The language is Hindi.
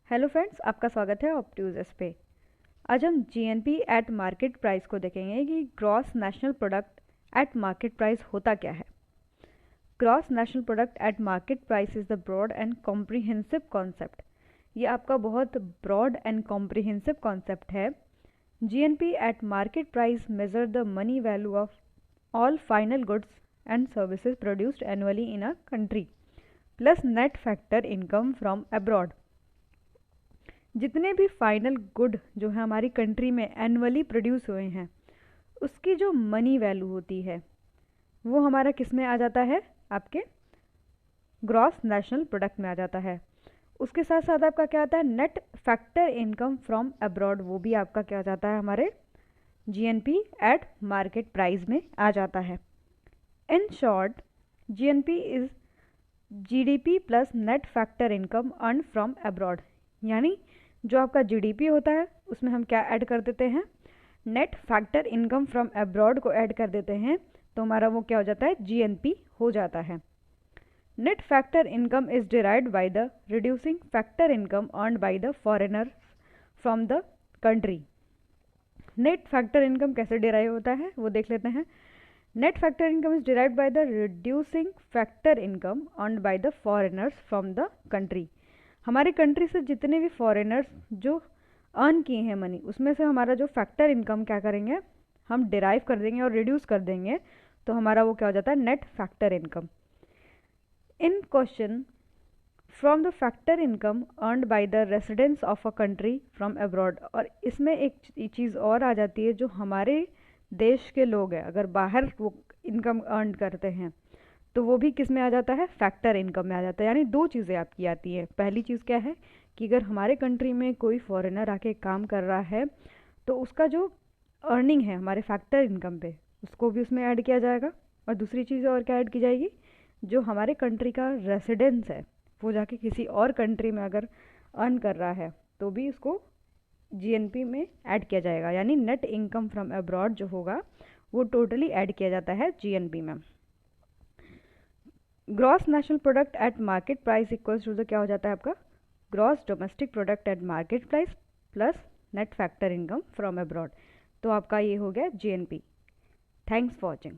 हेलो फ्रेंड्स, आपका स्वागत है ऑप्ट्यूजस पे। आज हम जीएनपी एट मार्केट प्राइस को देखेंगे कि gross national product at market price होता क्या है। Gross national product at market price is the broad and comprehensive concept. ये आपका बहुत ब्रॉड एंड कॉम्प्रिहेंसिव कॉन्सेप्ट है। GNP at market price measure the money value of all final goods and services produced annually in a country plus net factor income from abroad. जितने भी फाइनल गुड जो है हमारी कंट्री में एनुअली प्रोड्यूस हुए हैं, उसकी जो मनी वैल्यू होती है वो हमारा किस में आ जाता है, आपके ग्रॉस नेशनल प्रोडक्ट में आ जाता है। उसके साथ साथ आपका क्या आता है, net factor income from abroad, वो भी आपका क्या आ जाता है, हमारे जीएनपी एट मार्केट प्राइस में आ जाता है। In short, GNP is GDP plus net factor income earn from abroad. यानी जो आपका जीडीपी होता है उसमें हम क्या ऐड कर देते हैं, net factor income from abroad को ऐड कर देते हैं, तो हमारा वो क्या हो जाता है, जीएनपी हो जाता है। Net factor income is derived by the reducing factor income earned by the foreigner from the country. Net factor income कैसे डिराइव होता है वो देख लेते हैं। Net factor income is derived by the reducing factor income earned by the foreigners from the country. हमारे कंट्री से जितने भी फॉरेनर्स जो अर्न किए हैं मनी, उसमें से हमारा जो फैक्टर इनकम क्या करेंगे, हम डिराइव कर देंगे और रिड्यूस कर देंगे, तो हमारा वो क्या हो जाता है, net factor income. In question, from the factor income earned by the residents of a country from abroad. और इसमें एक चीज़ और आ जाती है, जो हमारे देश के लोग हैं अगर बाहर वो इनकम अर्न करते हैं तो वो भी किस में आ जाता है, फैक्टर इनकम में आ जाता है। यानी दो चीज़ें आपकी आती हैं। पहली चीज़ क्या है कि अगर हमारे कंट्री में कोई फॉरेनर आके काम कर रहा है तो उसका जो अर्निंग है हमारे फैक्टर इनकम पे, उसको भी उसमें ऐड किया जाएगा। और दूसरी चीज़ और क्या ऐड की जाएगी, जो हमारे कंट्री का रेसिडेंस है वो जाके किसी और कंट्री में अगर अर्न कर रहा है तो भी उसको जीएनपी में ऐड किया जाएगा। यानी नेट इनकम फ्रॉम अब्रॉड जो होगा वो टोटली ऐड किया जाता है जीएनपी में। Gross national product at market price equals to the क्या हो जाता है आपका, gross domestic product at market price plus net factor income from abroad. तो आपका ये हो गया जीएनपी। Thanks for watching.